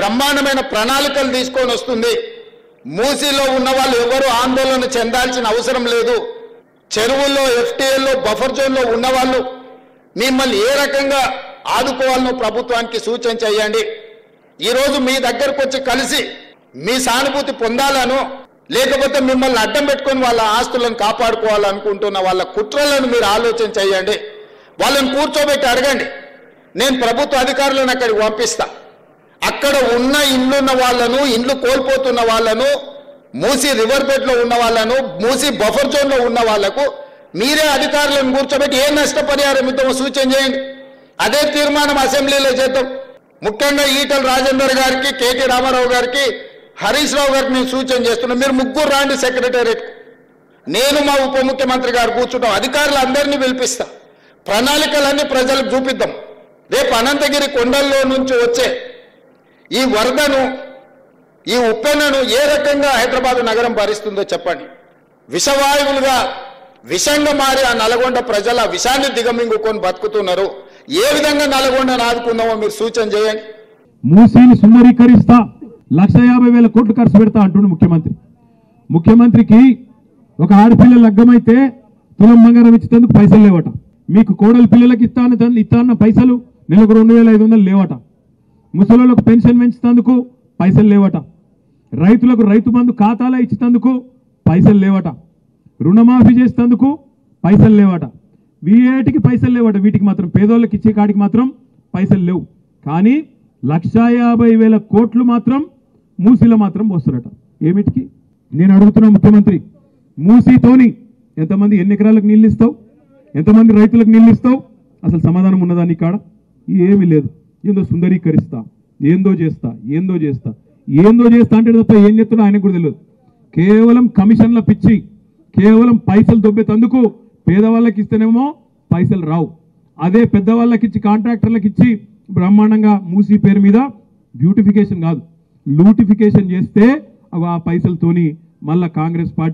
బ్రహ్మాండమైన ప్రణాళికలు తీసుకొని వస్తుంది. మూసీలో ఉన్న వాళ్ళు ఎవరు ఆందోళన చెందాల్సిన అవసరం లేదు. చెరువుల్లో, ఎఫ్టీఎల్లో, బఫర్ జోన్లో ఉన్నవాళ్ళు మిమ్మల్ని ఏ రకంగా ఆదుకోవాలనో ప్రభుత్వానికి సూచన చేయండి. ఈరోజు మీ దగ్గరకు వచ్చి కలిసి మీ సానుభూతి పొందాలను, లేకపోతే మిమ్మల్ని అడ్డం పెట్టుకొని వాళ్ళ ఆస్తులను కాపాడుకోవాలనుకుంటున్న వాళ్ళ కుట్రలను మీరు ఆలోచన చేయండి. వాళ్ళని కూర్చోబెట్టి అడగండి. నేను ప్రభుత్వ అధికారులను అక్కడికి పంపిస్తా. అక్కడ ఉన్న ఇండ్లున్న వాళ్ళను, ఇండ్లు కోల్పోతున్న వాళ్ళను, మూసీ రివర్ బెడ్లో ఉన్న వాళ్ళను, మూసీ బఫర్ జోన్లో ఉన్న వాళ్లకు మీరే అధికారులను కూర్చోబెట్టి ఏ నష్టపరిహారం ఇద్దామో సూచన చేయండి. అదే తీర్మానం అసెంబ్లీలో చేద్దాం. ముఖ్యంగా ఈటల రాజేందర్ గారికి, కేటీ రామారావు గారికి, హరీష్ రావు గారికి నేను సూచన చేస్తున్నా. మీరు ముగ్గురు రాండి సెక్రటేరియట్. నేను మా ఉప ముఖ్యమంత్రి గారు కూర్చుంటాం. అధికారులు అందరినీ పిలిపిస్తా. ప్రణాళికలన్నీ ప్రజలకు చూపిద్దాం. రేపు అనంతగిరి కొండల్లో నుంచి వచ్చే ఈ వరదను, ఈ ఉప్పెనను ఏ రకంగా హైదరాబాద్ నగరం భరిస్తుందో చెప్పండి. విషవాయువులుగా విషంగా మారి ఆ నల్గొండ ప్రజల విషాన్ని దిగమింగుకొని బతుకుతున్నారు. ఏ విధంగా నల్గొండను ఆదుకుందామో మీరు సూచన చేయండి. మూసీని సుందరీకరిస్తా, 1,50,000 కోట్లు ఖర్చు పెడతా అంటుండు ముఖ్యమంత్రి. ముఖ్యమంత్రికి ఒక ఆడపిల్ల లగ్గమైతే తులం బంగారం ఇచ్చేందుకు పైసలు లేవట. మీకు కోడలు పిల్లలకి ఇస్తాన్న పైసలు నెలకు 2,500 లేవట. ముసలోళ్ళకు పెన్షన్ పెంచుతందుకు పైసలు లేవట. రైతులకు రైతు బంధు ఖాతాలో ఇచ్చేందుకు పైసలు లేవట. రుణమాఫీ చేసేందుకు పైసలు లేవట. వీటికి పైసలు లేవట. వీటికి మాత్రం పేదోళ్ళకి ఇచ్చే కాడికి మాత్రం పైసలు లేవు. కానీ 1,50,000 కోట్లు మాత్రం మూసీలో మాత్రం పోస్తారట. ఏమిటికి? నేను అడుగుతున్నా ముఖ్యమంత్రి, మూసీతోని ఎంతమంది ఎన్ని ఎకరాలకు నీళ్ళు ఇస్తావు, ఎంతమంది రైతులకు నీళ్ళు ఇస్తావు? అసలు సమాధానం ఉన్నదాన్ని కాడ ఏమీ లేదు. ఏందో సుందరీకరిస్తా, ఏందో చేస్తా, ఏందో చేస్తా, ఏందో చేస్తా అంటే తప్ప ఏం చెప్తున్నా ఆయనకు కూడా తెలియదు. కేవలం కమిషన్ల పిచ్చి, కేవలం పైసలు దొబ్బేతందుకు. పేదవాళ్ళకి ఇస్తేనేమో పైసలు రావు. అదే పెద్దవాళ్ళకి ఇచ్చి, కాంట్రాక్టర్లకు ఇచ్చి బ్రహ్మాండంగా మూసీ పేరు మీద బ్యూటిఫికేషన్ కాదు, లూటిఫికేషన్ చేస్తే ఆ పైసలతోని మళ్ళా కాంగ్రెస్ పార్టీ